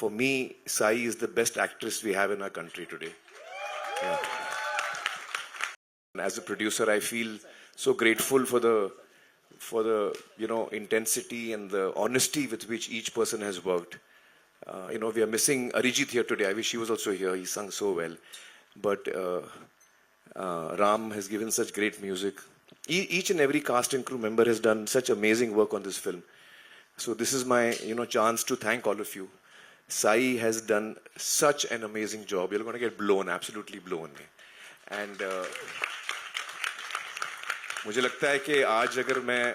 For me, Sai is the best actress we have in our country today. Yeah. And as a producer, I feel so grateful for the intensity and the honesty with which each person has worked. We are missing Arijit here today. I wish he was also here. He sung so well. But Ram has given such great music. Each and every cast and crew member has done such amazing work on this film. So this is my chance to thank all of you. Sai has done such an amazing job. You're going to get blown, absolutely blown. And मुझे लगता है कि आज अगर मैं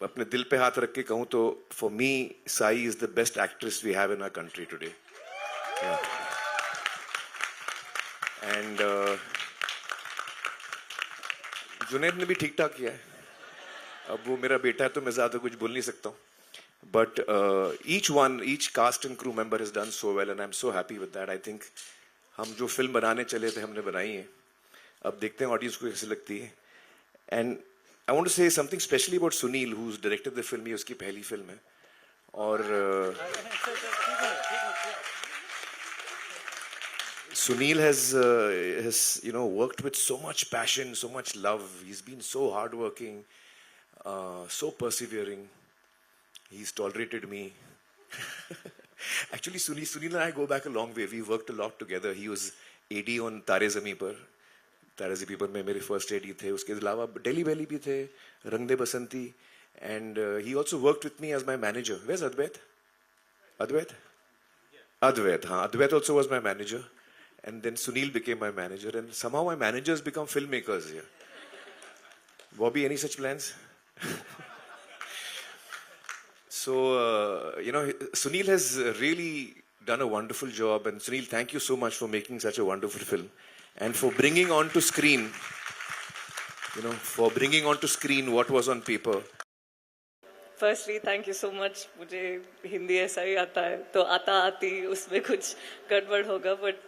अपने दिल पे हाथ रख के कहूँ तो for me, Sai is the best actress we have in our country today. Yeah. And Junaid ने भी ठीक ठाक किया है. अब वो मेरा बेटा है तो मैं ज़्यादा कुछ बोल नहीं सकता हूँ. But each cast and crew member has done so well, and I'm so happy with that. I think हम जो फिल्म बनाने चले थे हमने बनाई है. अब देखते हैं ऑडियंस को कैसे लगती है. And I want to say something specially about Sunil, who's directed the film. ये उसकी पहली फिल्म है. और Sunil has worked with so much passion, so much love. He's been so hardworking, so persevering. He's tolerated me. Actually, Sunil and I go back a long way. We worked a lot together. He was AD on Taare Zameen Par. Taare Zameen Par में मेरे first AD थे. उसके अलावा Delhi Belly भी थे, Rang De Basanti, and he also worked with me as my manager. Where's Advait? Advait? Advait, हाँ. Advait also was my manager, and then Sunil became my manager, and somehow my managers become filmmakers here. Bobby, any such plans? So, Sunil has really done a wonderful job. And Sunil, thank you so much for making such a wonderful film. And for bringing onto screen, what was on paper. Firstly, thank you so much. मुझे हिंदी ऐसा ही आता है, तो आती उसमें कुछ गड़बड़ होगा. But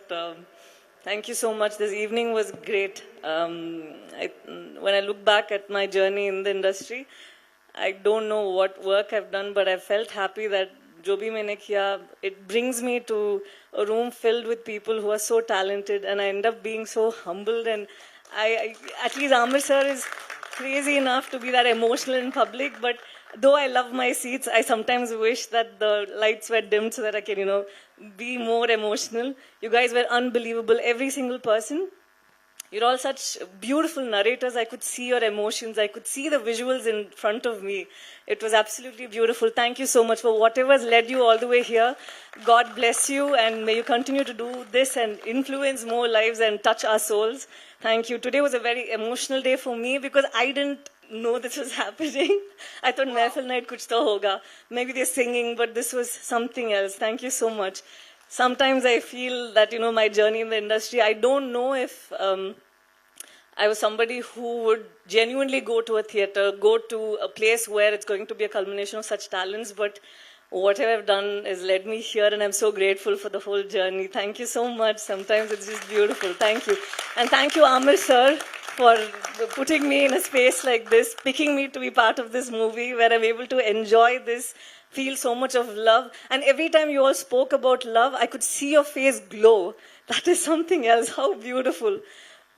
thank you so much. This evening was great. When I look back at my journey in the industry, I don't know what work I've done, but I felt happy that जो भी मैंने किया, it brings me to a room filled with people who are so talented, and I end up being so humbled. And at least Amir sir is crazy enough to be that emotional in public, but though I love my seats, I sometimes wish that the lights were dimmed so that I can, be more emotional. You guys were unbelievable, every single person. You're all such beautiful narrators. I could see your emotions. I could see the visuals in front of me. It was absolutely beautiful. Thank you so much for whatever's led you all the way here. God bless you, and may you continue to do this and influence more lives and touch our souls. Thank you. Today was a very emotional day for me because I didn't know this was happening. I thought Mehfil night kuch to hoga. Maybe they're singing, but this was something else. Thank you so much. Sometimes I feel that, my journey in the industry, I don't know if I was somebody who would genuinely go to a theatre, go to a place where it's going to be a culmination of such talents, but whatever I've done has led me here, and I'm so grateful for the whole journey. Thank you so much. Sometimes it's just beautiful. Thank you. And thank you, Amir sir, for putting me in a space like this, picking me to be part of this movie where I'm able to enjoy this, feel so much of love. And every time you all spoke about love, I could see your face glow. That is something else. How beautiful.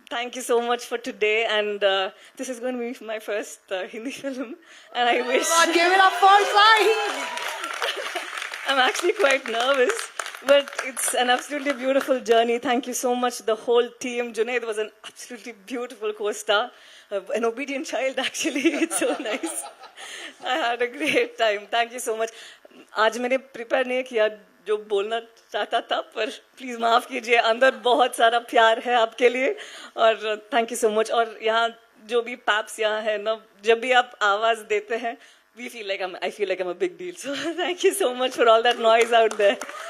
Thank you so much for today, and this is going to be my first Hindi film, and I wish... God, give it up for Sai! I'm actually quite nervous, but it's an absolutely beautiful journey. Thank you so much, the whole team. Junaid was an absolutely beautiful co-star, an obedient child actually. It's so nice. I had a great time. Thank you so much. आज मैंने prepare नहीं किया जो बोलना चाहता था, पर please माफ कीजिए, अंदर बहुत सारा प्यार है आपके लिए, और थैंक यू सो मच. और यहाँ जो भी पैप्स यहाँ है ना, जब भी आप आवाज देते हैं, I feel like I'm a big deal. So thank you so much for all that noise out there.